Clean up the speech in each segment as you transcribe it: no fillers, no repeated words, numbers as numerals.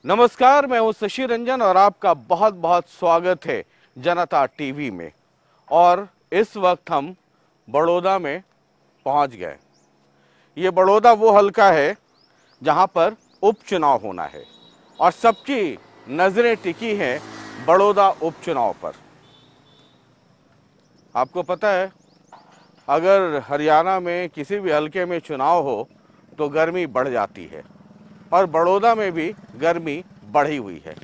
नमस्कार, मैं हूं शशि रंजन और आपका बहुत बहुत स्वागत है जनता टीवी में। और इस वक्त हम बड़ौदा में पहुंच गए। ये बड़ौदा वो हलका है जहां पर उपचुनाव होना है और सबकी नजरें टिकी हैं बड़ौदा उपचुनाव पर। आपको पता है, अगर हरियाणा में किसी भी हलके में चुनाव हो तो गर्मी बढ़ जाती है और बड़ौदा में भी गर्मी बढ़ी हुई है।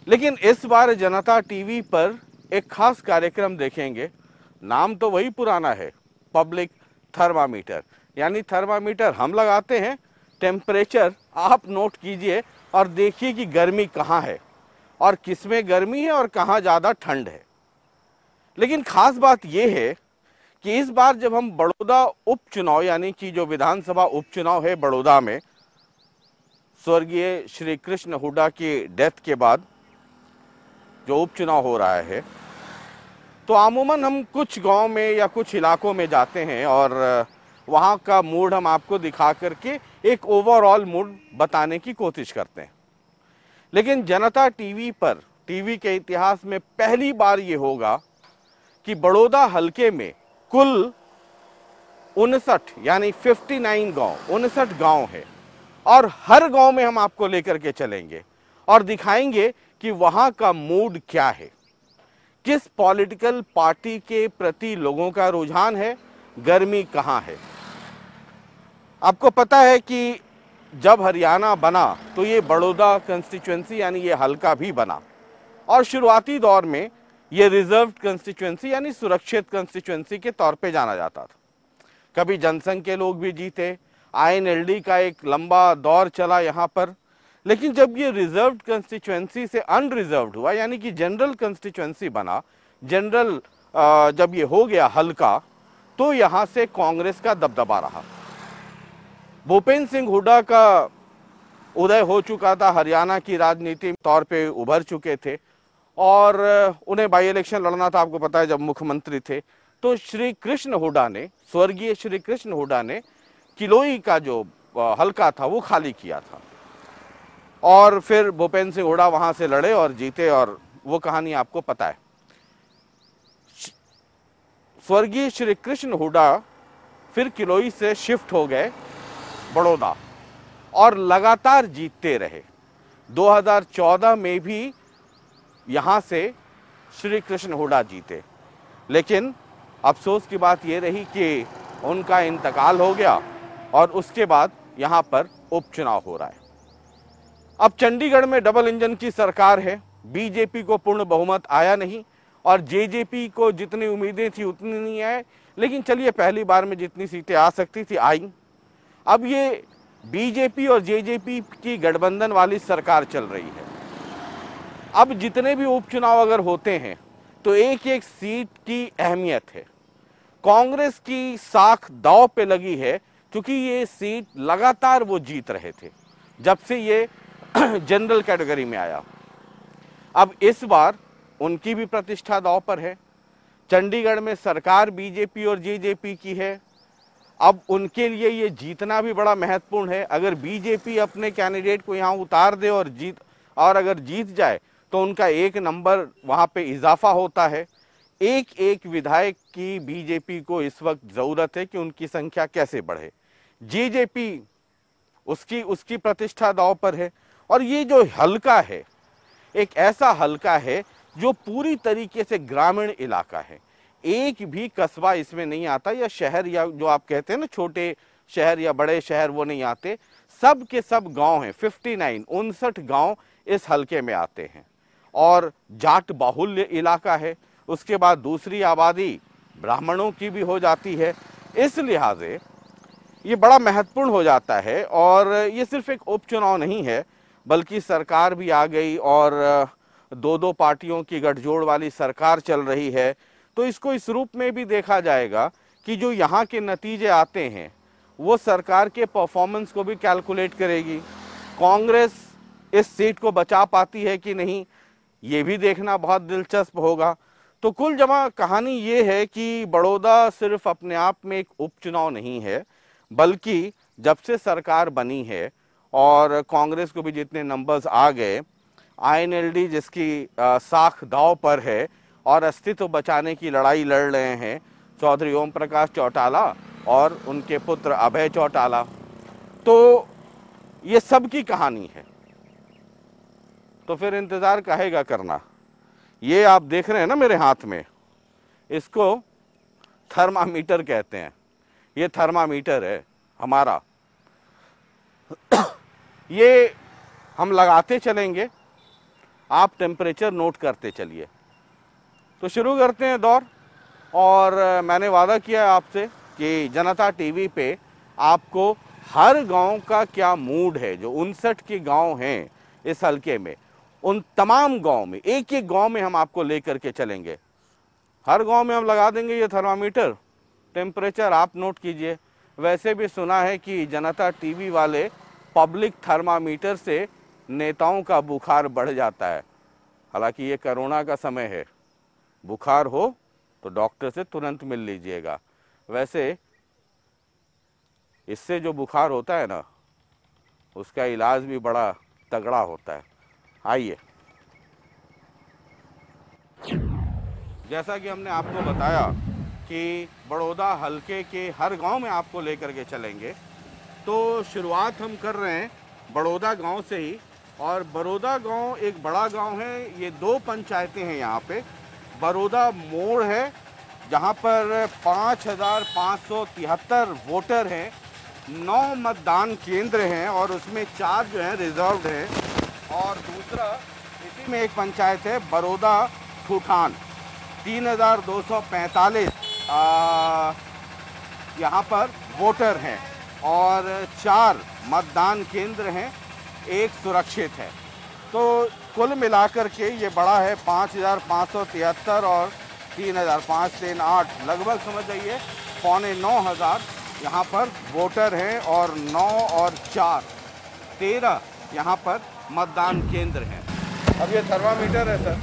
लेकिन इस बार जनता टीवी पर एक खास कार्यक्रम देखेंगे। नाम तो वही पुराना है, पब्लिक थर्मामीटर। यानी थर्मामीटर हम लगाते हैं, टेम्परेचर आप नोट कीजिए और देखिए कि गर्मी कहाँ है और किसमें गर्मी है और कहाँ ज़्यादा ठंड है। लेकिन खास बात यह है कि इस बार जब हम बड़ौदा उपचुनाव यानी कि जो विधानसभा उपचुनाव है बड़ौदा में, स्वर्गीय श्री कृष्ण हुड्डा की डेथ के बाद जो उपचुनाव हो रहा है, तो आमूमन हम कुछ गांव में या कुछ इलाकों में जाते हैं और वहां का मूड हम आपको दिखा करके एक ओवरऑल मूड बताने की कोशिश करते हैं। लेकिन जनता टीवी पर, टीवी के इतिहास में पहली बार ये होगा कि बड़ौदा हलके में कुल 59 यानी 59 गांव है और हर गांव में हम आपको लेकर के चलेंगे और दिखाएंगे कि वहां का मूड क्या है, किस पॉलिटिकल पार्टी के प्रति लोगों का रुझान है, गर्मी कहां है। आपको पता है कि जब हरियाणा बना तो ये बड़ौदा कंस्टिट्यूएंसी यानी ये हलका भी बना और शुरुआती दौर में ये रिजर्व्ड कंस्टिट्यूएंसी यानी सुरक्षित कंस्टिट्यूएंसी के तौर पे जाना जाता था। कभी जनसंघ के लोग भी जीते, आईएनएलडी का एक लंबा दौर चला यहाँ पर। लेकिन जब ये रिजर्व्ड कंस्टिट्यूएंसी से अनरिजर्व्ड हुआ यानी कि जनरल कंस्टिट्यूएंसी बना, जनरल जब ये हो गया हल्का, तो यहाँ से कांग्रेस का दबदबा रहा। भूपेंद्र सिंह हुड्डा का उदय हो चुका था, हरियाणा की राजनीति तौर पे उभर चुके थे और उन्हें बाई इलेक्शन लड़ना था, आपको पता है, जब मुख्यमंत्री थे। तो श्री कृष्ण हुड्डा ने, स्वर्गीय श्री कृष्ण हुड्डा ने किलोई का जो हलका था वो खाली किया था और फिर भूपेंद्र सिंह हुड्डा वहां से लड़े और जीते और वो कहानी आपको पता है। स्वर्गीय श्री कृष्ण हुड्डा फिर किलोई से शिफ्ट हो गए बड़ौदा और लगातार जीतते रहे। 2014 में भी यहां से श्री कृष्ण हुड्डा जीते, लेकिन अफसोस की बात यह रही कि उनका इंतकाल हो गया और उसके बाद यहां पर उपचुनाव हो रहा है। अब चंडीगढ़ में डबल इंजन की सरकार है, बीजेपी को पूर्ण बहुमत आया नहीं और जेजेपी को जितनी उम्मीदें थी उतनी नहीं आए। लेकिन चलिए, पहली बार में जितनी सीटें आ सकती थी आई। अब ये बीजेपी और जेजेपी की गठबंधन वाली सरकार चल रही है। अब जितने भी उपचुनाव अगर होते हैं तो एक एक सीट की अहमियत है। कांग्रेस की साख दांव पे लगी है क्योंकि ये सीट लगातार वो जीत रहे थे जब से ये जनरल कैटेगरी में आया। अब इस बार उनकी भी प्रतिष्ठा दांव पर है। चंडीगढ़ में सरकार बीजेपी और जेजेपी की है। अब उनके लिए ये जीतना भी बड़ा महत्वपूर्ण है। अगर बीजेपी अपने कैंडिडेट को यहाँ उतार दे और अगर जीत जाए तो उनका एक नंबर वहाँ पे इजाफा होता है। एक एक विधायक की बीजेपी को इस वक्त जरूरत है कि उनकी संख्या कैसे बढ़े। जेजेपी उसकी प्रतिष्ठा दांव पर है और ये जो हलका है एक ऐसा हलका है जो पूरी तरीके से ग्रामीण इलाका है। एक भी कस्बा इसमें नहीं आता या शहर या जो आप कहते हैं ना छोटे शहर या बड़े शहर, वो नहीं आते। सब के सब गांव हैं, 59 गांव इस हलके में आते हैं और जाट बाहुल्य इलाका है। उसके बाद दूसरी आबादी ब्राह्मणों की भी हो जाती है। इस लिहाजे ये बड़ा महत्वपूर्ण हो जाता है और ये सिर्फ एक उपचुनाव नहीं है बल्कि सरकार भी आ गई और दो पार्टियों की गठजोड़ वाली सरकार चल रही है। तो इसको इस रूप में भी देखा जाएगा कि जो यहाँ के नतीजे आते हैं वो सरकार के परफॉर्मेंस को भी कैलकुलेट करेगी। कांग्रेस इस सीट को बचा पाती है कि नहीं, ये भी देखना बहुत दिलचस्प होगा। तो कुल जमा कहानी ये है कि बड़ौदा सिर्फ अपने आप में एक उपचुनाव नहीं है, बल्कि जब से सरकार बनी है और कांग्रेस को भी जितने नंबर्स आ गए, आईएनएलडी जिसकी साख दांव पर है और अस्तित्व बचाने की लड़ाई लड़ रहे हैं चौधरी ओम प्रकाश चौटाला और उनके पुत्र अभय चौटाला, तो ये सब की कहानी है। तो फिर इंतजार काहेगा करना। ये आप देख रहे हैं ना मेरे हाथ में, इसको थर्मामीटर कहते हैं। ये थर्मामीटर है हमारा। ये हम लगाते चलेंगे, आप टेम्परेचर नोट करते चलिए। तो शुरू करते हैं दौर। और मैंने वादा किया है आपसे कि जनता टीवी पे आपको हर गांव का क्या मूड है, जो 59 के गांव हैं इस हलके में, उन तमाम गांव में, एक एक गांव में हम आपको लेकर के चलेंगे। हर गांव में हम लगा देंगे ये थर्मामीटर, टेम्परेचर आप नोट कीजिए। वैसे भी सुना है कि जनता टीवी वाले पब्लिक थर्मामीटर से नेताओं का बुखार बढ़ जाता है। हालांकि ये कोरोना का समय है, बुखार हो तो डॉक्टर से तुरंत मिल लीजिएगा। वैसे इससे जो बुखार होता है ना, उसका इलाज भी बड़ा तगड़ा होता है। आइए, जैसा कि हमने आपको बताया कि बड़ौदा हलके के हर गांव में आपको लेकर के चलेंगे, तो शुरुआत हम कर रहे हैं बड़ौदा गांव से ही। और बड़ौदा गांव एक बड़ा गांव है, ये 2 पंचायतें हैं यहाँ पे। बड़ौदा मोड़ है जहाँ पर 5573 वोटर हैं, 9 मतदान केंद्र हैं और उसमें 4 जो हैं रिजर्व्ड हैं। और दूसरा इसी में एक पंचायत है बड़ौदा ठूठान, 3245 यहाँ पर वोटर हैं और 4 मतदान केंद्र हैं, 1 सुरक्षित है। तो कुल मिलाकर के ये बड़ा है 5573 और 3000, 5 3 8, लगभग समझ जाइए 8,900 यहाँ पर वोटर हैं और 9 और 4 13 यहाँ पर मतदान केंद्र हैं। अब ये थर्मामीटर है सर,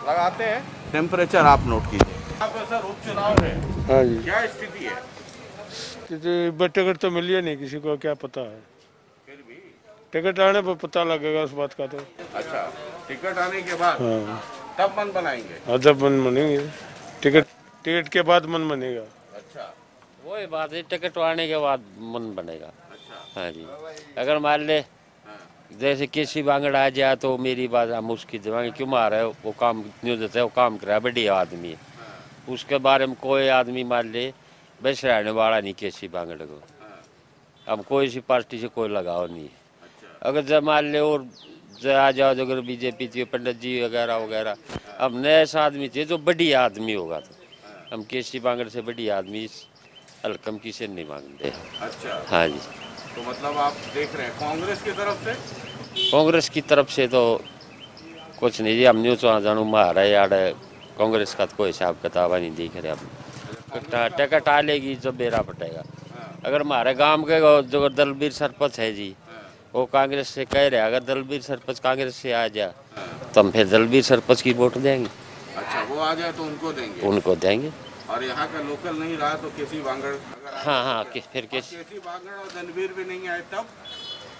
लगाते हैं, टेम्परेचर आप नोट कीजिए। यहाँ पर सर उपचुनाव है। हाँ जी, क्या स्थिति है? टिकट तो मिली है नहीं, किसी को क्या पता है। फिर भी टिकट आने पर पता लगेगा उस बात का। तो अच्छा, टिकट आने के बाद हाँ, तब मन बनाएंगे। जब मन बनेंगे, टिकट के बाद मन बनेगा। अच्छा, वही बात है, टिकट आने के बाद मन बनेगा। अच्छा, हाँ जी, अगर मान ले जैसे किसी बांगड़ आ जाए तो मेरी बात हम उसकी जवानी क्यों मार है, वो काम न्यूज है, वो काम करा, बढ़िया आदमी है, उसके बारे में कोई आदमी मान ले बस रहने वाला नहीं किसी बांगड़ को। अब कोई सी पार्टी से कोई लगाव नहीं है। अगर जब मान ले और आ जाओ अगर बीजेपी थी, पंडित जी वगैरह वगैरह, अब नए ऐसा आदमी थे जो बढ़िया आदमी होगा, तो हम केसी बांगड़ से बढ़िया आदमी हल्कम किसे नहीं मांगते। अच्छा। हाँ जी, तो मतलब आप देख रहे हैं कांग्रेस की तरफ से? कांग्रेस की तरफ से तो कुछ नहीं जी, हम न्यूज जानू मारा है यार, कांग्रेस का तो कोई हिसाब किताब नहीं देख रहे। अब टिकट आ लेगी जो बेरा पटेगा। अगर हमारे गांव के जो दलबीर सरपंच है जी, वो कांग्रेस से कह रहे, अगर दलबीर सरपंच कांग्रेस से आ जाए तो हम फिर दलबीर सरपंच की वोट देंगे। अच्छा, वो आ जाए तो उनको देंगे? उनको देंगे। और यहाँ का लोकल नहीं रहा तो केसी बांगड़? हाँ हाँ, फिर केसी बांगड़ और दलबीर भी नहीं आए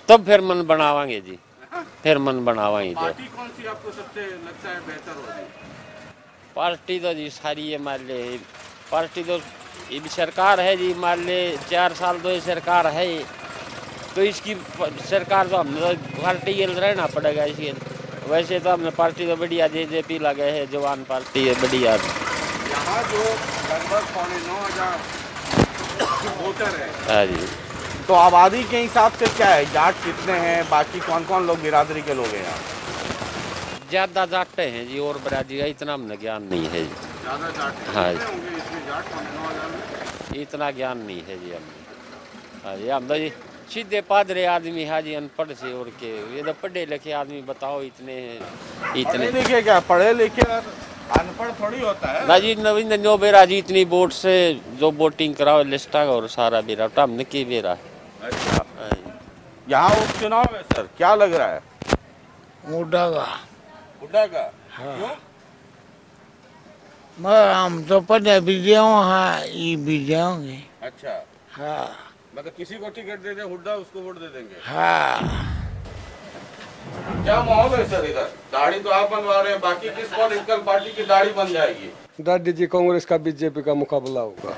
तब फिर मन बनावांगे जी, फिर मन बनावांगे। पार्टी कौन सी आपको सबसे लगता है बेहतर होगी? पार्टी तो जी सारी है, मान ले पार्टी तो ये भी सरकार है जी, मान ले 4 साल तो ये सरकार है, तो इसकी सरकार तो हमने तो पार्टी के रहना पड़ेगा इसके। वैसे तो हमने पार्टी तो बढ़िया जेजेपी लगे है, जवान पार्टी है बढ़िया। यहाँ जो लगभग 9,500 वोटर है, हाँ जी, तो आबादी के हिसाब से क्या है, जाट कितने हैं, बाकी कौन कौन लोग बिरादरी के लोग हैं यहाँ? ज्यादा जाटते हैं जी, और बरादरी का इतना हमने ज्ञान नहीं है जी। ज़्यादा जाट हैं? हाँ कितने होंगे इसमें जाट 9,000 में? इतना ज्ञान नहीं है जी हमें। हाँ जी, हम तो जी सीधे पादरे आदमी है जी, अनपढ़ से और के, ये तो पढ़े लिखे आदमी बताओ इतने पढ़े लिखे क्या, पढ़े लिखे अनपढ़ थोड़ी होता है ना जी। नवीन जो बेरा जी इतनी वोट से जो वोटिंग कराओ लिस्टा और सारा बेरा हमने की बेरा है। अच्छा, यहाँ उपचुनाव है सर, क्या लग रहा है? मुड्डा का। बुड्ढा का? हाँ। क्यों? मैं हम तो पढ़े विजय हाँ, ये विजय होंगे। अच्छा, हाँ, मतलब किसी को टिकट दे दे हुड्डा उसको वोट दे देंगे। हाँ क्या माहौल है सर इधर? दाढ़ी तो आप बनवा रहे हैं, बाकी किस पॉलिटिकल पार्टी की दाढ़ी बन जाएगी? दादी जी कांग्रेस का बीजेपी का मुकाबला होगा।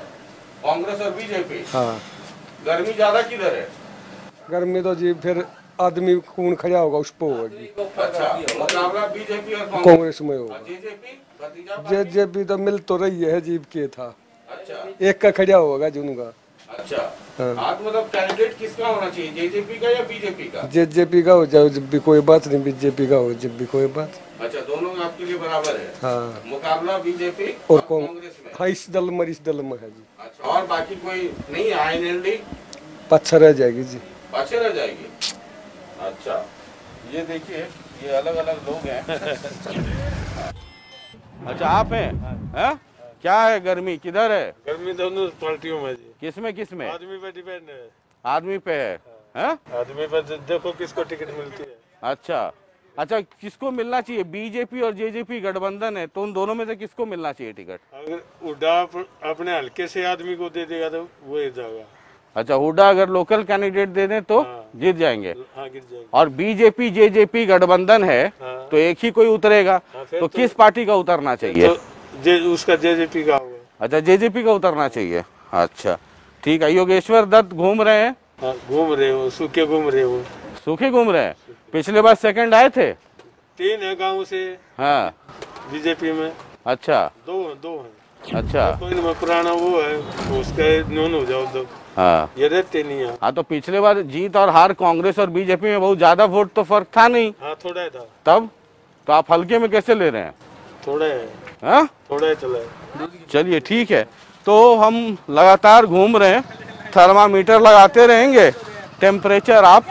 कांग्रेस और बीजेपी। हाँ गर्मी ज्यादा किधर है? गर्मी तो जी फिर आदमी खून खड़ा होगा उस पर होगी। अच्छा, मुकाबला बीजेपी और कांग्रेस में होगा। जेजेपी भतीजा जेजेपी तो मिल तो रही है, जीव के था अच्छा एक का खड़ा होगा जुनगा। अच्छा हाँ। हाँ, तो मतलब कैंडिडेट किसका होना चाहिए, जेजेपी का या बीजेपी का? जेजेपी का हो जाओ जब भी कोई बात नहीं, बीजेपी का हो जब भी कोई बात। अच्छा, दोनों आपके लिए बराबर है। हाँ मुकाबला बीजेपी और कांग्रेस में। हाँ, इस दल में है जी। अच्छा, और बाकी कोई नहीं है? आईएनएलडी पच्छा रह जाएगी जी। पाछे रह जाएगी। अच्छा, ये देखिए, ये अलग अलग लोग हैं। अच्छा, आप हैं? हैं? क्या है गर्मी किधर है? गर्मी दोनों पार्टियों में जी। किसमें आदमी पे डिपेंड है। आदमी पे है? हैं? आदमी पर देखो किसको टिकट मिलती है। अच्छा अच्छा, किसको मिलना चाहिए? बीजेपी और जेजेपी गठबंधन है, तो उन दोनों में से किसको मिलना चाहिए टिकट? अगर उड़ा अपने हल्के से आदमी को दे देगा तो वो ही जाएगा। अच्छा, हुड्डा अगर लोकल कैंडिडेट दे दें तो जीत जाएंगे। हाँ गिर जाएगा। और बीजेपी जेजेपी गठबंधन है हाँ। तो एक ही कोई उतरेगा, तो किस पार्टी का उतरना चाहिए? उसका जेजेपी का होगा। अच्छा, जेजेपी का उतरना चाहिए। अच्छा ठीक है। योगेश्वर दत्त घूम रहे हैं? हाँ, घूम रहे हो, सूखे घूम रहे हो। सूखे घूम रहे हैं? पिछले बार सेकंड आए थे? 3 है गांव से। हाँ बीजेपी में। अच्छा दो हैं। अच्छा कोई में पुराना वो है, उसका नोन हो जाओ तो। हाँ ये रहते नहीं है। हाँ, तो पिछले बार जीत और हार कांग्रेस और बीजेपी में बहुत ज्यादा वोट तो फर्क था नहीं। हाँ थोड़ा ही था। तब तो आप हल्के में कैसे ले रहे हैं? थोड़ा है। हाँ थोड़ा ही चला है। चलिए ठीक है, तो हम लगातार घूम रहे हैं, थर्मामीटर लगाते रहेंगे, टेम्परेचर आप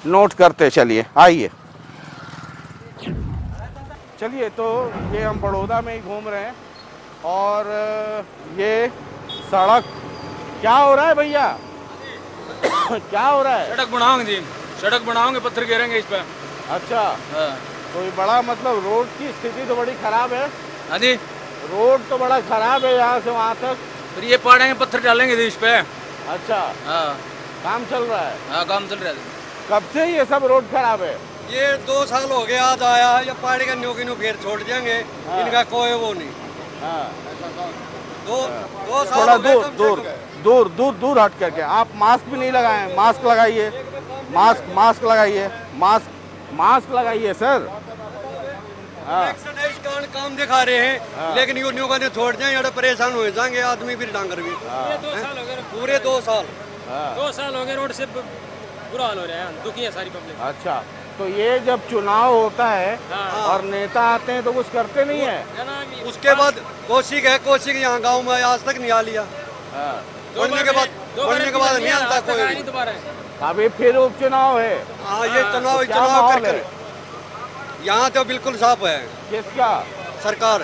नोट करते चलिए। आइए चलिए, तो ये हम बड़ौदा में ही घूम रहे हैं और ये सड़क क्या हो रहा है भैया? क्या हो रहा है? सड़क बनाओगे जी, सड़क बनाओगे, पत्थर गिरेंगे इस पर। अच्छा हाँ तो ये बड़ा मतलब रोड की स्थिति तो बड़ी खराब है। हाँ जी, रोड तो बड़ा खराब है यहाँ से वहाँ तक। फिर ये पाड़ेंगे, पत्थर डालेंगे जी इस पे। अच्छा हाँ काम चल रहा है? हाँ काम चल रहा है। कब से ये सब रोड खराब है? ये 2 साल हो गए, आज आया है, ये पहाड़ी का न्यू की न्यू घेर छोड़ देंगे। इनका कोई वो नहीं। हाँ दो साल थोड़ा हो गए दूर कम से दूर कम। दूर दूर दूर हट करके। आप मास्क भी नहीं लगाए? मास्क लगाइए, मास्क लगाइए, मास्क लगाइए सर। हाँ एक्शन है, इस कारण काम दिखा रहे हैं, लेकिन यूनियो का छोड़ जाए, यहाँ परेशान हो जाएंगे आदमी भी, डांगर भी। पूरे 2 साल 2 साल हो गए, रोड से बुरा हाल हो रहा है, दुखी है सारी पब्लिक। अच्छा, तो ये जब चुनाव होता है और नेता आते हैं तो कुछ करते नहीं है? उसके बाद कोशिक है, कोशिक यहाँ गांव में आज तक नहीं आ लिया। बढ़ने के बाद नहीं आता कोई। दोबारा अभी फिर उपचुनाव है। हाँ, ये तो चुनाव क्या माहौल कर है? यहाँ तो बिल्कुल साफ है। किसका? सरकार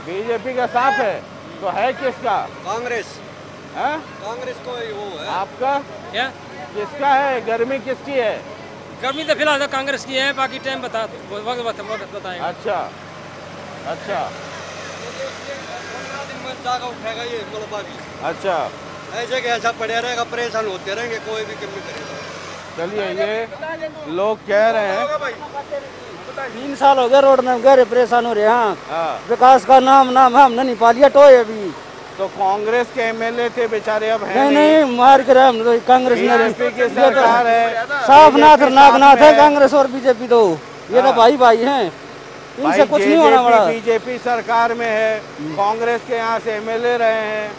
बीजेपी का साफ है, तो है किसका? कांग्रेस। है? कांग्रेस को ही वो है। आपका क्या किसका है? गर्मी किसकी है? गर्मी तो फिलहाल तो कांग्रेस की है, बाकी टाइम वक्त बताएगा। अच्छा अच्छा 15 दिन में जागा उठेगा ये मलबा भी। अच्छा ऐसे कि ऐसा पड़े रहेगा, परेशान होते रहेंगे, कोई भी कमी करेगा। चलिए, ये लोग कह रहे हैं 3 साल हो गए रोड में गहरे परेशान हो रहे हैं। हाँ, विकास का नाम हमने नहीं पा लिया टोए अभी। तो कांग्रेस के एमएलए थे बेचारे, अब है नहीं मार कर हम तो कांग्रेस बीजेपी की सरकार है। साफ नागनाथ है कांग्रेस और बीजेपी, तो ये तो भाई भाई हैं, इनसे कुछ नहीं होना वाला। बीजेपी सरकार में है, कांग्रेस के यहाँ से एमएलए रहे हैं,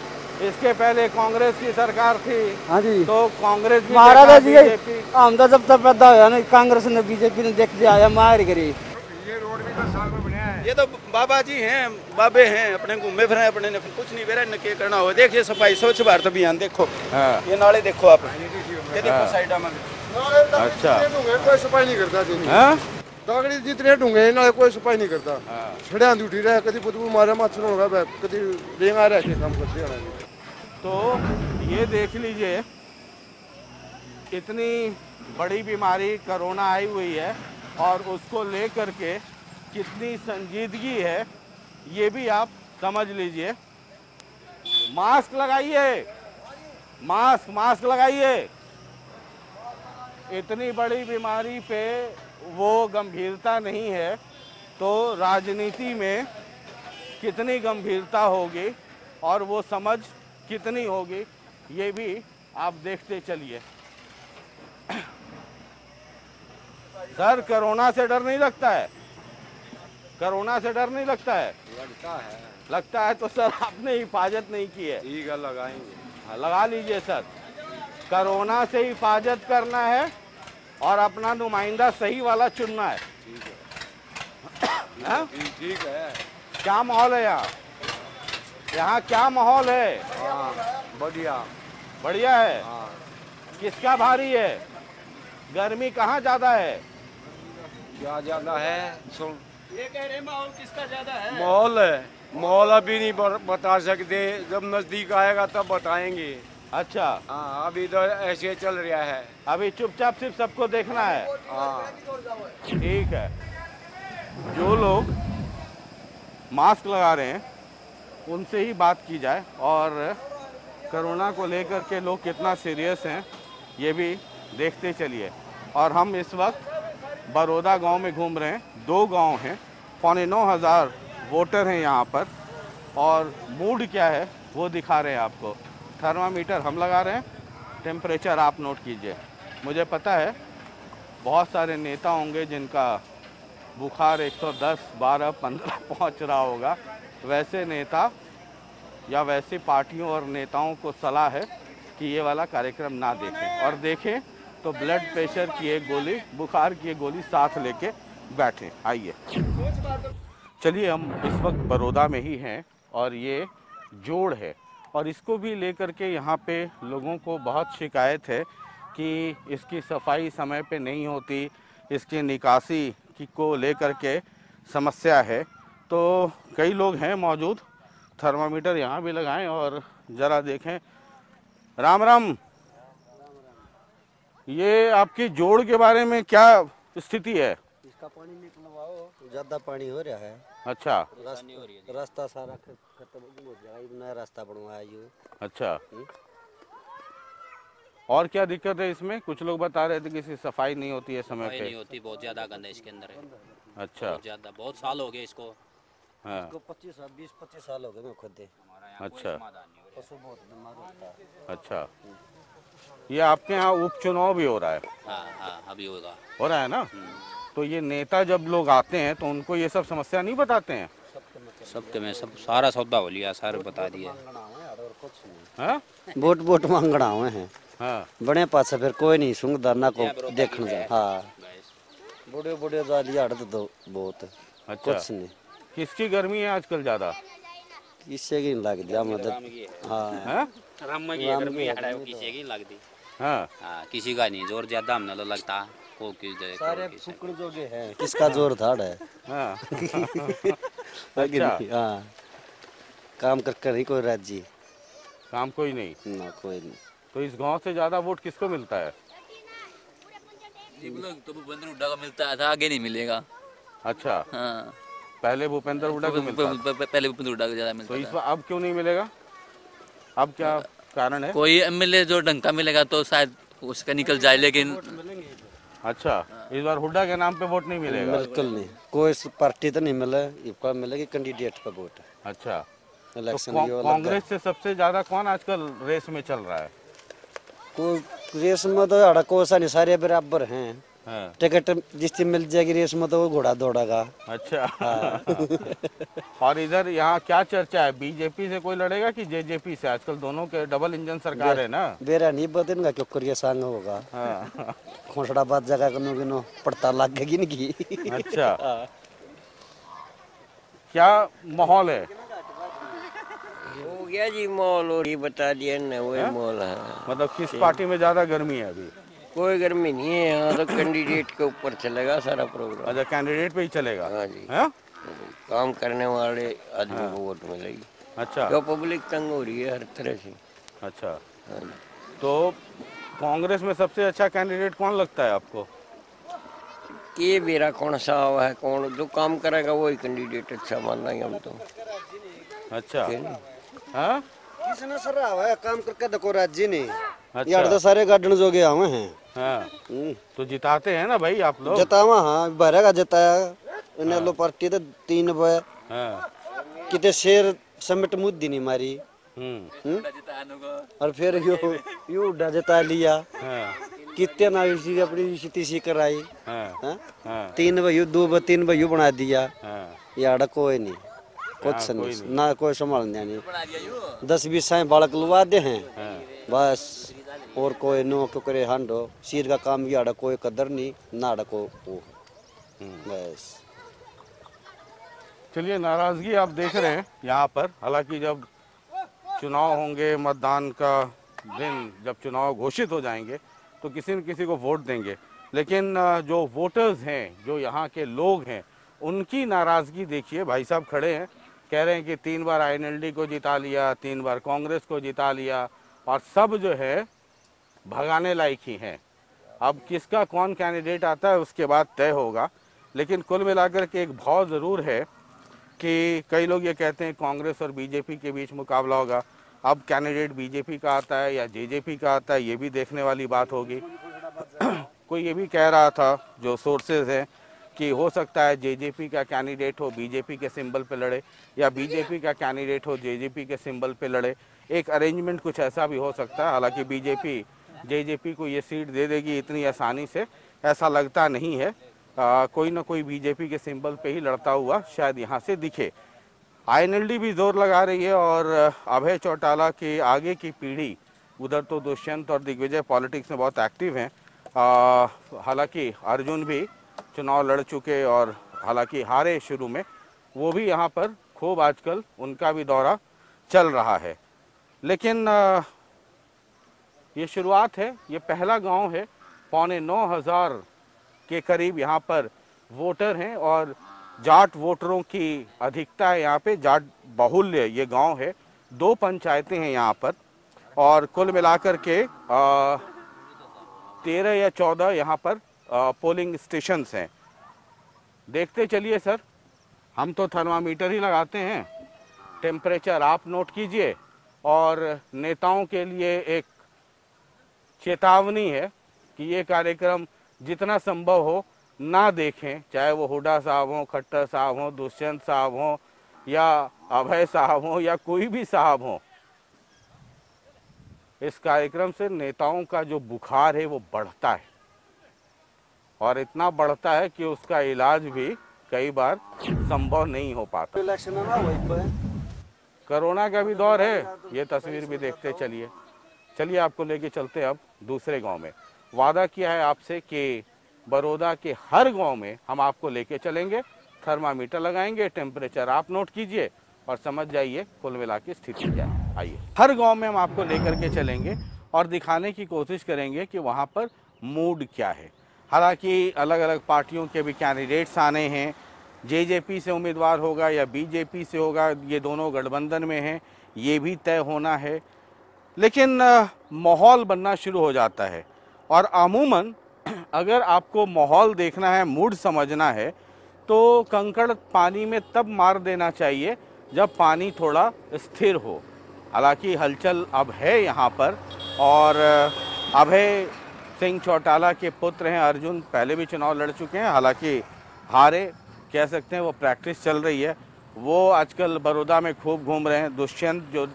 इसके पहले कांग्रेस की सरकार थी। हाँ जी, तो कांग्रेस भी महाराजा जी बीजेपी। हम तो जब तक पैदा हुआ ना कांग्रेस ने बीजेपी ने देख लिया आया मार करी। ये तो बाबा जी हैं, बाबे हैं, अपने घूमे फिरे, अपने ने कुछ नहीं बेरा न करना हो। देखिए सफाई, स्वच्छ भारत अभियान देखो। हाँ। ये नाले देखो आप, ये देखो साइडा में। अच्छा कोई सफाई नहीं करता जी। हाँ? दागड़ी जितने ढूंगे ना कोई सफाई नहीं करता। छड़िया उठी रहा, कभी बदबू मारे मच्छर होगा, कभी रेंगा रह के काम करते हैं। तो ये देख लीजिए, इतनी बड़ी बीमारी कोरोना आई हुई है और उसको लेकर के कितनी संजीदगी है ये भी आप समझ लीजिए। मास्क लगाइए, मास्क मास्क लगाइए। इतनी बड़ी बीमारी पे वो गंभीरता नहीं है तो राजनीति में कितनी गंभीरता होगी और वो समझ कितनी होगी, ये भी आप देखते चलिए। सर, कोरोना से डर नहीं लगता है? कोरोना से डर नहीं लगता है? लगता है तो सर आपने हिफाजत नहीं की है। टीका लगाएंगे। लगा लीजिए सर। कोरोना से हिफाजत करना है और अपना नुमाइंदा सही वाला चुनना है। ठीक है। क्या माहौल है यहाँ? यहाँ क्या माहौल है? बढ़िया बढ़िया है। किसका भारी है? गर्मी कहाँ ज्यादा है? क्या ज्यादा है? सुन, ये कह रहे माहौल किसका ज्यादा है? माहौल है, माहौल अभी नहीं बता सकते, जब नजदीक आएगा तब बताएंगे। अच्छा, हाँ, अभी तो ऐसे चल रहा है। अभी चुपचाप सिर्फ सबको देखना है। हाँ, ठीक है। जो लोग मास्क लगा रहे हैं उनसे ही बात की जाए और कोरोना को लेकर के लोग कितना सीरियस हैं ये भी देखते चलिए। और हम इस वक्त बड़ौदा गांव में घूम रहे हैं। 2 गांव हैं, 9,500 वोटर हैं यहाँ पर और मूड क्या है वो दिखा रहे हैं आपको। थर्मामीटर हम लगा रहे हैं, टेम्परेचर आप नोट कीजिए। मुझे पता है बहुत सारे नेता होंगे जिनका बुखार 110, 12, 15 पहुँच रहा होगा। वैसे नेता या वैसी पार्टियों और नेताओं को सलाह है कि ये वाला कार्यक्रम ना देखें, और देखें तो ब्लड प्रेशर की एक गोली, बुखार की एक गोली साथ लेके बैठें। आइए चलिए, हम इस वक्त बड़ौदा में ही हैं और ये जोड़ है और इसको भी लेकर के यहाँ पे लोगों को बहुत शिकायत है कि इसकी सफाई समय पे नहीं होती, इसकी निकासी की को लेकर के समस्या है। तो कई लोग हैं मौजूद, थर्मामीटर यहाँ भी लगाएं और ज़रा देखें। राम राम। ये आपकी जोड़ के बारे में क्या स्थिति है? इसका पानी निकलवाओ, ज्यादा पानी हो रहा है। अच्छा, रास्ता सारा खत्म हो जाएगा, नया रास्ता बनवाया ये। अच्छा। और क्या दिक्कत है इसमें? कुछ लोग बता रहे थे कि इसकी सफाई नहीं होती है समय पे। नहीं होती, बहुत ज्यादा गंदा इसके अंदर है। अच्छा, बहुत ज्यादा, बहुत साल हो गए इसको। हाँ। इसको 20-25 साल हो गए मैं खुद। अच्छा, पशु बहुत बीमार होता है। अच्छा। ये आपके यहाँ उपचुनाव भी हो रहा है? हाँ हाँ, अभी होगा। हो रहा है ना? तो ये नेता जब लोग आते हैं तो उनको ये सब समस्या नहीं बताते हैं? सबके में सब सारा सौदा हो लिया, सारे बता दिया। हाँ? वोट मांगना हुए हैं। हाँ। बड़े पास फिर कोई नहीं सुनता ना को देखने जा। हाँ, बड़े जाली हट दो बहुत। अच्छा। कुछ नहीं। किसकी गर्मी है आजकल ज्यादा? किससे की लग दिया मतलब। हाँ, राम की गर्मी है, किसी की लगती। हाँ, हाँ, किसी का नहीं, जोर ज्यादा हमने तो लगता को सारे फुकड़ जोगे हैं, किसका जोर थाड़ है। हाँ। अच्छा। हाँ, काम कर नहीं कोई राज्य, काम कोई नहीं ना कोई नहीं। तो इस गांव से ज्यादा वोट किसको मिलता है? तो भूपेंद्र हुड्डा का मिलता था, आगे नहीं मिलेगा। अच्छा। हाँ, पहले भूपेंद्र हुड्डा को मिलता था। पहले भूपेंद्र हुड्डा को ज्यादा तो मिलता इस था। बार अब क्यों नहीं मिलेगा? अब क्या कारण है? कोई एमएलए जो ढंग का मिलेगा तो शायद उसका निकल जाए, लेकिन अच्छा, इस बार हुड्डा के नाम पे वोट नहीं मिलेगा? बिल्कुल नहीं, कोई पार्टी तो नहीं मिले, ये मिलेगी कैंडिडेट का वोट। अच्छा, तो इलेक्शन कांग्रेस से सबसे ज्यादा कौन आजकल रेस में चल रहा है? कोई रेस में तो अड़ा कोई सा नहीं, सारे बराबर हैं। हाँ। टिकट जिससे मिल जाएगी रेस में तो वो घोड़ा दौड़ेगा। अच्छा। और इधर यहाँ क्या चर्चा है? बीजेपी से कोई लड़ेगा कि जेजेपी से? आजकल दोनों के डबल इंजन सरकार है ना। बेरा नहीं बदलेगा क्यों करिए सांग होगा। हाँ। खोसड़ा बात जगह कनो गिनो पड़ता लगेगी नहीं की। अच्छा। क्या माहौल है? हो गया जी मॉल, और ये बता दिया ना, वही मॉल है। मतलब किस पार्टी में ज्यादा गर्मी है अभी? कोई गर्मी नहीं है यहाँ, तो कैंडिडेट के ऊपर चलेगा सारा प्रोग्राम। अच्छा, कैंडिडेट पे ही चलेगा? हाँ जी। है? काम करने वाले आदमी को वोट मिलेगी। अच्छा। जो पब्लिक तंग हो रही है हर तरह से। अच्छा। हाँ जी। तो कांग्रेस में सबसे अच्छा कैंडिडेट कौन लगता है आपको? ये मेरा कौन सा हुआ है, कौन जो काम करेगा वही कैंडिडेट अच्छा मान रहे हम तो। अच्छा। हाँ? किसने सर रहा है काम करके देखो राज्य ने अच्छा। यार तो सारे गार्डन जो गए हुए हैं। हाँ। तो जिताते हैं ना भाई आप लोग? जितावा हाँ भरेगा जिताया इन्हें लो पार्टी तो 3 बजे कितने शेर समिट मुद्दी नहीं मारी और फिर यू उड़ा जिता लिया कितने ना इसी अपनी स्थिति कराई 3 बजे 2 बजे 3 बजे बना दिया यार कोई नहीं कुछ नहीं ना कोई संभालने नहीं 10-20 साल बालक लुवा दे हैं बस और कोई नो क्यों करे हांडो सिर का काम यार कोई कदर नहीं ना को बस। चलिए नाराजगी आप देख रहे हैं यहाँ पर। हालांकि जब चुनाव होंगे, मतदान का दिन जब चुनाव घोषित हो जाएंगे तो किसी न किसी को वोट देंगे, लेकिन जो वोटर्स हैं, जो यहाँ के लोग हैं, उनकी नाराजगी देखिए। भाई साहब खड़े हैं, कह रहे हैं कि 3 बार INLD को जिता लिया, 3 बार कांग्रेस को जिता लिया और सब जो है भगाने लायक ही हैं। अब किसका कौन कैंडिडेट आता है उसके बाद तय होगा, लेकिन कुल मिलाकर के एक भाव ज़रूर है कि कई लोग ये कहते हैं कांग्रेस और बीजेपी के बीच मुकाबला होगा। अब कैंडिडेट बीजेपी का आता है या जेजेपी का आता है, ये भी देखने वाली बात होगी। कोई ये भी कह रहा था, जो सोर्सेज हैं, कि हो सकता है जेजेपी का कैंडिडेट हो बीजेपी के सिंबल पे लड़े या बीजेपी का कैंडिडेट हो जेजेपी के सिंबल पे लड़े। एक अरेंजमेंट कुछ ऐसा भी हो सकता है। हालांकि बीजेपी जेजेपी को ये सीट दे देगी इतनी आसानी से, ऐसा लगता नहीं है। कोई ना कोई बीजेपी के सिंबल पे ही लड़ता हुआ शायद यहाँ से दिखे। INLD भी जोर लगा रही है और अभय चौटाला के आगे की पीढ़ी, उधर तो दुष्यंत और दिग्विजय पॉलिटिक्स में बहुत एक्टिव हैं। हालांकि अर्जुन भी चुनाव लड़ चुके और हालांकि हारे शुरू में, वो भी यहाँ पर खूब आजकल उनका भी दौरा चल रहा है। लेकिन ये शुरुआत है, ये पहला गांव है। 9,500 के करीब यहाँ पर वोटर हैं और जाट वोटरों की अधिकता है यहाँ पे। जाट बाहुल्य ये गांव है। 2 पंचायतें हैं यहाँ पर और कुल मिलाकर के 13 या 14 यहाँ पर पोलिंग स्टेशंस हैं। देखते चलिए सर, हम तो थर्मामीटर ही लगाते हैं, टेम्परेचर आप नोट कीजिए। और नेताओं के लिए एक चेतावनी है कि ये कार्यक्रम जितना संभव हो ना देखें, चाहे वो हुड्डा साहब हों, खट्टर साहब हों, दुष्यंत साहब हों या अभय साहब हों या कोई भी साहब हों। इस कार्यक्रम से नेताओं का जो बुखार है वो बढ़ता है और इतना बढ़ता है कि उसका इलाज भी कई बार संभव नहीं हो पाता। कोरोना का भी दौर है, ये तस्वीर भी देखते चलिए। चलिए आपको लेके चलते अब दूसरे गांव में। वादा किया है आपसे कि बड़ौदा के हर गांव में हम आपको लेके चलेंगे, थर्मामीटर लगाएंगे, टेम्परेचर आप नोट कीजिए और समझ जाइए कुल मिला के स्थिति क्या है। आइए, हर गांव में हम आपको लेकर के चलेंगे और दिखाने की कोशिश करेंगे कि वहाँ पर मूड क्या है। हालांकि अलग अलग पार्टियों के भी कैंडिडेट्स आने हैं, जेजेपी से उम्मीदवार होगा या बीजेपी से होगा, ये दोनों गठबंधन में हैं, ये भी तय होना है। लेकिन माहौल बनना शुरू हो जाता है और अमूमन अगर आपको माहौल देखना है, मूड समझना है, तो कंकड़ पानी में तब मार देना चाहिए जब पानी थोड़ा स्थिर हो। हालांकि हलचल अब है यहाँ पर और अभय सिंह चौटाला के पुत्र हैं अर्जुन, पहले भी चुनाव लड़ चुके हैं। हालांकि हारे कह सकते हैं, वो प्रैक्टिस चल रही है। वो आजकल बड़ौदा में खूब घूम रहे हैं। दुष्यंत जो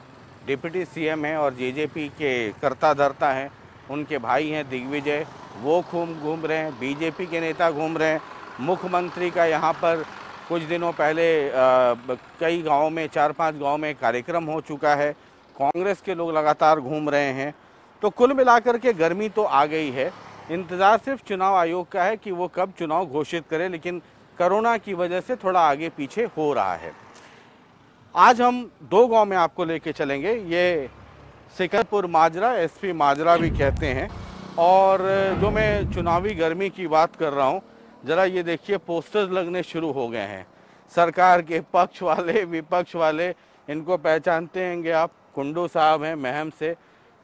डिप्टी CM हैं और जेजेपी के कर्ता धर्ता हैं, उनके भाई हैं दिग्विजय, वो खूब घूम रहे हैं। बीजेपी के नेता घूम रहे हैं। मुख्यमंत्री का यहाँ पर कुछ दिनों पहले कई गाँव में, 4-5 गाँव में कार्यक्रम हो चुका है। कांग्रेस के लोग लगातार घूम रहे हैं। तो कुल मिलाकर के गर्मी तो आ गई है। इंतज़ार सिर्फ चुनाव आयोग का है कि वो कब चुनाव घोषित करे, लेकिन कोरोना की वजह से थोड़ा आगे पीछे हो रहा है। आज हम 2 गांव में आपको लेके चलेंगे। ये सिकंदपुर माजरा, SP माजरा भी कहते हैं। और जो मैं चुनावी गर्मी की बात कर रहा हूँ, ज़रा ये देखिए पोस्टर्स लगने शुरू हो गए हैं। सरकार के पक्ष वाले, विपक्ष वाले, इनको पहचानते होंगे आप, कुंडू साहब हैं महम से,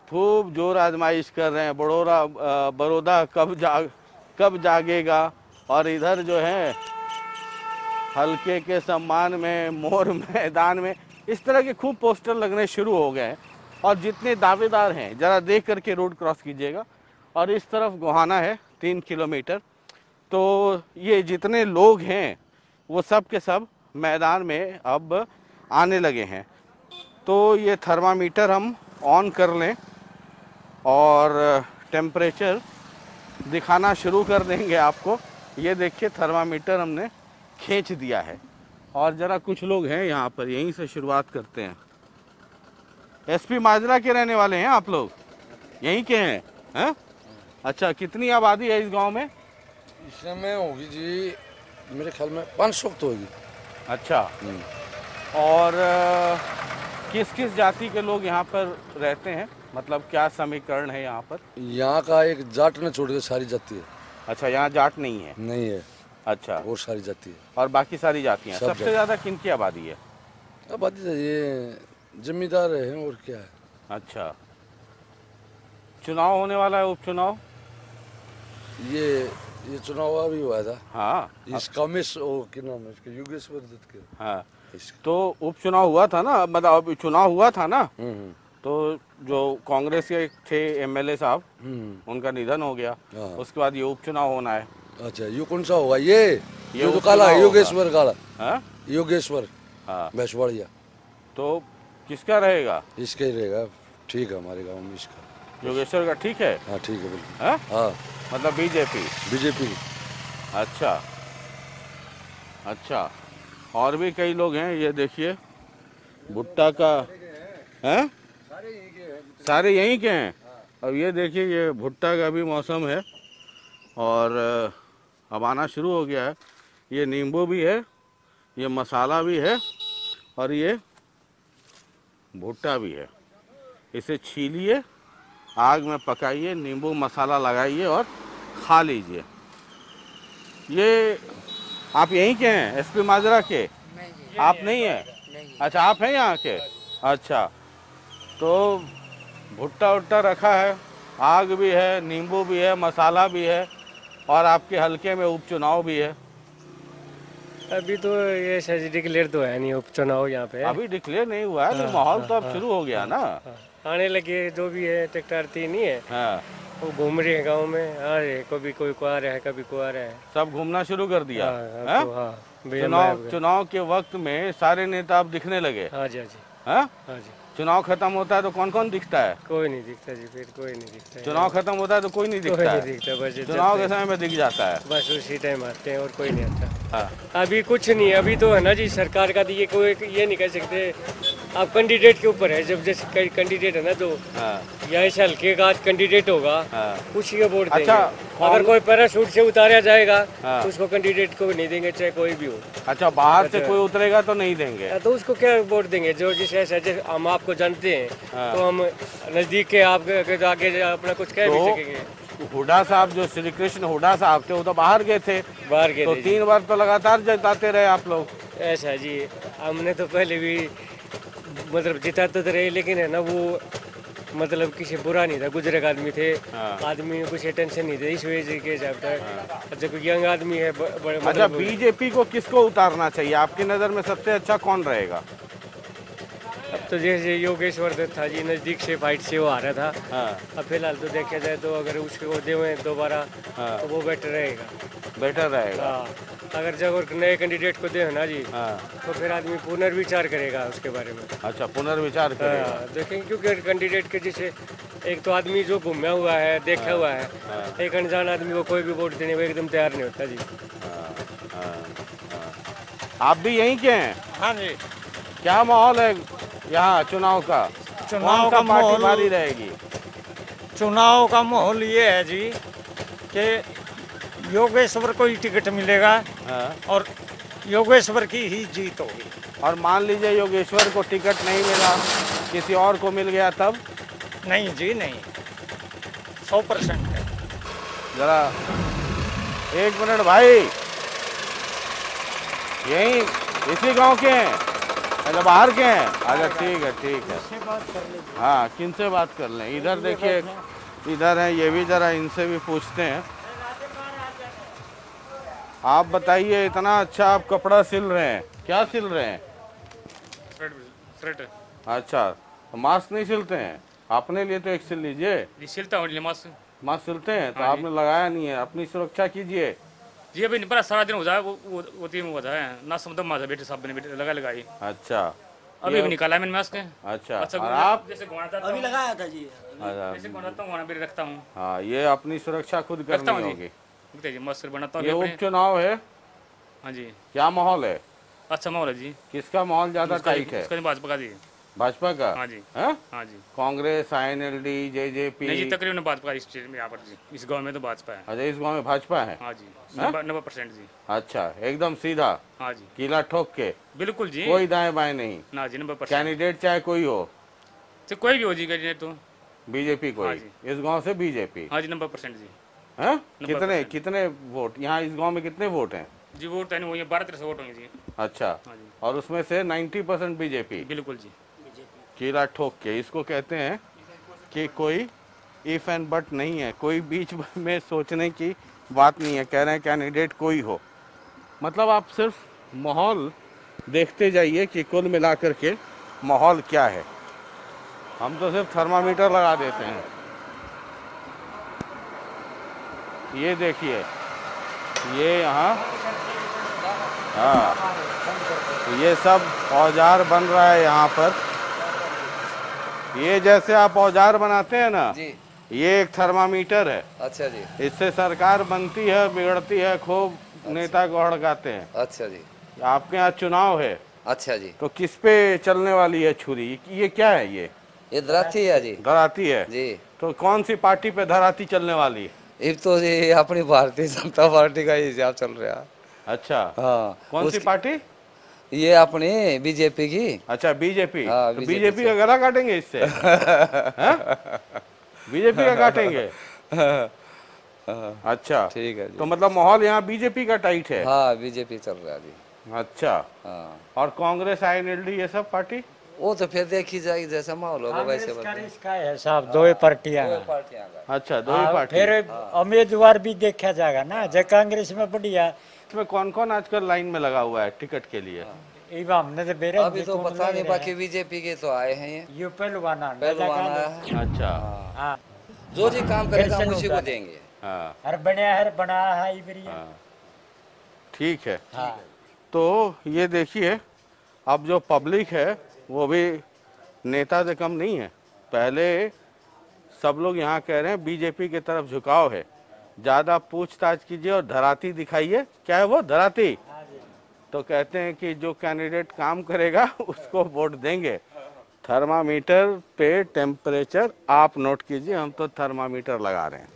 खूब जोर आजमाइश कर रहे हैं। बड़ौदा कब जागेगा। और इधर जो है हल्के के सम्मान में, मोर मैदान में, इस तरह के खूब पोस्टर लगने शुरू हो गए हैं। और जितने दावेदार हैं ज़रा देख करके रोड क्रॉस कीजिएगा। और इस तरफ गोहाना है 3 किलोमीटर। तो ये जितने लोग हैं वो सब के सब मैदान में अब आने लगे हैं। तो ये थर्मामीटर हम ऑन कर लें और टेम्परेचर दिखाना शुरू कर देंगे आपको। ये देखिए थर्मामीटर हमने खींच दिया है। और ज़रा कुछ लोग हैं यहाँ पर, यहीं से शुरुआत करते हैं। एसपी माजरा के रहने वाले हैं आप लोग? यहीं के हैं? अच्छा, कितनी आबादी है इस गांव में? इस समय होगी जी मेरे ख्याल में 500 तो होगी। अच्छा। और किस किस जाति के लोग यहाँ पर रहते हैं, मतलब क्या समीकरण है यहाँ पर? यहाँ का एक जाट ने छोड़ के सारी जाति है। अच्छा, यहाँ जाट नहीं है? नहीं है। अच्छा, और सारी जाति है। और बाकी सारी जातियाँ? सब सबसे ज़्यादा किन की आबादी है? आबादी तो ये जमींदार है और क्या है। अच्छा, चुनाव होने वाला है, उपचुनाव? ये चुनाव अभी हुआ था। हाँ, इसका क्या नाम है इसके, योगेश्वर दत्त के। हाँ, तो उपचुनाव हुआ था ना, मतलब अभी चुनाव हुआ था ना, तो जो कांग्रेस के थे एमएलए साहब, उनका निधन हो गया, उसके बाद ये उपचुनाव होना है। अच्छा, ये कौन सा होगा? ये तो काला है, योगेश्वर काला। हाँ, योगेश्वर। हाँ, भैंसवाड़िया। तो किसका रहेगा? इसका ही रहेगा। ठीक है, हमारे गांव में इसका योगेश्वर का ठीक है। हाँ, ठीक है बिल्कुल। हाँ, मतलब बीजेपी। अच्छा अच्छा, और भी कई लोग हैं। ये देखिए भुट्टा का है, सारे यहीं के हैं। अब ये देखिए ये भुट्टा का भी मौसम है और अब आना शुरू हो गया है। ये नींबू भी है, ये मसाला भी है और ये भुट्टा भी है। इसे छीलिए, आग में पकाइए, नींबू मसाला लगाइए और खा लीजिए। ये आप यहीं के हैं, एसपी माजरा के? आप नहीं हैं? अच्छा, आप हैं यहाँ के? अच्छा, तो भुट्टा उट्टा रखा है, आग भी है, नींबू भी है, मसाला भी है और आपके हलके में उपचुनाव भी है। अभी तो ये सच डिक्लेयर तो है नहीं उपचुनाव यहाँ पे। अभी डिक्लेयर नहीं हुआ है, तो माहौल तो अब शुरू हो गया ना। आने लगे जो भी है, ट्रैक्टर तीन ही है। हाँ, वो घूम रहे हैं गांव में, आ रहे, कभी कोई को आ रहा है, कभी को आ रहा है, सब घूमना शुरू कर दिया। हाँ, चुनाव के वक्त में सारे नेता अब दिखने लगे। हाँ जी, हाँ जी, हाँ हाँ जी। चुनाव खत्म होता है तो कौन कौन दिखता है? कोई नहीं दिखता जी, फिर कोई नहीं दिखता। चुनाव खत्म होता है तो कोई नहीं दिखता है? बस चुनाव के समय में दिख जाता है, बस उसी टाइम आते हैं और कोई नहीं आता। हाँ। अभी कुछ नहीं, अभी तो है ना जी, सरकार का ये कोई ये नहीं कह सकते। आप कैंडिडेट के ऊपर है, जब जैसे कई कैंडिडेट है ना, तो या इस हल्के का कैंडिडेट होगा, उसी को वोट देंगे। अगर कोई पैराशूट से उतारा जाएगा तो उसको कैंडिडेट को नहीं देंगे, चाहे कोई भी हो। अच्छा, बाहर से कोई उतरेगा तो नहीं देंगे? तो उसको क्या वोट देंगे? जो जैसे हम आपको जानते हैं, तो हम नजदीक के आपके आगे अपना कुछ कह भी सकेंगे। हुड्डा साहब, जो श्री कृष्ण हुड्डा साहब थे, वो तो बाहर गए थे। बाहर गए तो 3 बार तो लगातार जिताते रहे आप लोग। ऐसा जी, हमने तो पहले भी मतलब जिताते तो रहे, लेकिन है ना वो मतलब किसी बुरा नहीं था, गुजरे आदमी थे। आदमी में कुछ टेंशन नहीं थे, इस वजह के हिसाब तक। अच्छा, कोई यंग आदमी है बड़े। अच्छा, बीजेपी को किसको उतारना चाहिए आपकी नज़र में? सबसे अच्छा कौन रहेगा? अब तो जैसे योगेश्वर दत्त था जी, नज़दीक से फाइट से वो आ रहा था। अब फिलहाल तो देखा जाए तो अगर उसको दे हुए दोबारा तो वो बेटर रहेगा। अगर जब और नए कैंडिडेट को दे ना जी, तो फिर आदमी पुनर्विचार करेगा उसके बारे में। अच्छा, पुनर्विचार करेगा। देखेंगे, क्योंकि कैंडिडेट के जैसे एक तो आदमी जो घूमा हुआ है, देखा हुआ है, एक अनजान आदमी को कोई भी वोट देने को एकदम तैयार नहीं होता जी। आप भी यहीं के हैं? हाँ जी। क्या माहौल है यहाँ चुनाव का? चुनाव का माहौल भारी रहेगी? चुनाव का माहौल ये है जी कि योगेश्वर को ही टिकट मिलेगा और योगेश्वर की ही जीत होगी। और मान लीजिए योगेश्वर को टिकट नहीं मिला, किसी और को मिल गया तब? नहीं जी, नहीं, 100% है। जरा 1 मिनट भाई, यहीं इसी गांव के हैं? अच्छा, बाहर के हैं? अच्छा, ठीक है। हाँ, किनसे बात कर लें? इधर देखिए, इधर है, ये भी जरा इनसे भी पूछते हैं। आप बताइए, इतना अच्छा आप कपड़ा सिल रहे हैं, क्या सिल रहे हैं? स्वेटर। अच्छा, मास्क नहीं सिलते हैं? अपने लिए तो एक सिल लीजिए। जी सिलता हूँ मास्क सिलते हैं तो आपने लगाया नहीं है, अपनी सुरक्षा कीजिए। जी अभी नहीं पड़ा, सारा दिन हो जाए वो 3 हुआ था ना, समझ माता बेटे सब ने बेटे लगाई। अच्छा अभी भी निकाला मैंने मास्क। अच्छा और आप? जैसे घुमाना चाहता अभी हूँ, लगाया था जी, जैसे घुमाना चाहता हूँ वहाँ भी रखता हूँ। हाँ, ये अपनी सुरक्षा खुद करनी होगी। मास्क बनाता हूँ। ये उपचुनाव है। हाँ जी। क्या माहौल है? अच्छा माहौल है जी। किसका माहौल ज्यादा टाइट है? भाजपा का जी। भाजपा का? हाँ जी। हाँ जी। Congress, INLD, JJP? नहीं जी, तकरीबन भाजपा इस स्टेट में यहाँ पर जी, इस गांव में तो भाजपा है। अच्छा, इस गांव में भाजपा है? हाँ जी, 90% जी। अच्छा, एकदम सीधा? हाँ जी, कीला ठोक के? बिल्कुल जी, कोई दाएं बाएं नहीं? ना जी, 90%। कैंडिडेट चाहे कोई हो? तो कोई भी हो जी कैंडिडेट तो। बीजेपी कोई? हाँ जी। इस गांव से बीजेपी? हाँ जी, 90% जी। हैं? कितने वोट यहाँ इस गांव में कितने वोट हैं? जी वोट है वो 12-13 वोट होंगे जी। अच्छा। हाँ जी। और उसमें से 90% बीजेपी? बिल्कुल जी। कीला ठोक के, इसको कहते हैं कि कोई इफ एंड बट नहीं है, कोई बीच में सोचने की बात नहीं है। कह रहे हैं कैंडिडेट कोई हो, मतलब आप सिर्फ माहौल देखते जाइए कि कुल मिलाकर के माहौल क्या है। हम तो सिर्फ थर्मामीटर लगा देते हैं। ये देखिए, ये यहाँ, हाँ, ये सब औजार बन रहा है यहाँ पर। ये जैसे आप औजार बनाते हैं ना जी, ये एक थर्मामीटर है। अच्छा जी। इससे सरकार बनती है, बिगड़ती है, खूब नेता को हड़काते हैं। अच्छा जी। आपके यहाँ चुनाव है? अच्छा जी। तो किस पे चलने वाली है छुरी? ये क्या है? ये धराती है जी। धराती है जी। तो कौन सी पार्टी पे धराती चलने वाली है? ये तो जी अपनी भारतीय जनता पार्टी का ही हिसाब चल रहा है। अच्छा, हाँ। कौन सी पार्टी? ये अपनी बीजेपी की। अच्छा, बीजेपी। हाँ, तो बीजेपी का गला काटेंगे इससे? बीजेपी का काटेंगे? अच्छा, ठीक है जी। तो मतलब माहौल यहाँ बीजेपी का टाइट है? हाँ, बीजेपी चल रहा है जी। अच्छा। हाँ। और कांग्रेस, INLD ये सब पार्टी? वो तो फिर देखी जाएगी जैसा माहौल होगा वैसे। इसका है साहब, दो ही पार्टियां। अच्छा, दो ही पार्टी। फिर उम्मीदवार भी देखा जाएगा ना, जब कांग्रेस में बढ़िया। इसमें कौन कौन आजकल लाइन में लगा हुआ है टिकट के लिए? हमने तो बेरे अभी तो पता नहीं, बाकी बीजेपी के तो आए हैं ये पहलवान है। अच्छा, हाँ, जो जी काम करेगा हम उसी को देंगे। हाँ, हर बना है। ठीक है। तो ये देखिए, अब जो पब्लिक है वो भी नेता से कम नहीं है। पहले सब लोग यहाँ कह रहे हैं बीजेपी की तरफ झुकाव है, ज़्यादा पूछताछ कीजिए और धराती दिखाइए। क्या है वो धराती? तो कहते हैं कि जो कैंडिडेट काम करेगा उसको वोट देंगे। थर्मामीटर पे टेम्परेचर आप नोट कीजिए, हम तो थर्मामीटर लगा रहे हैं।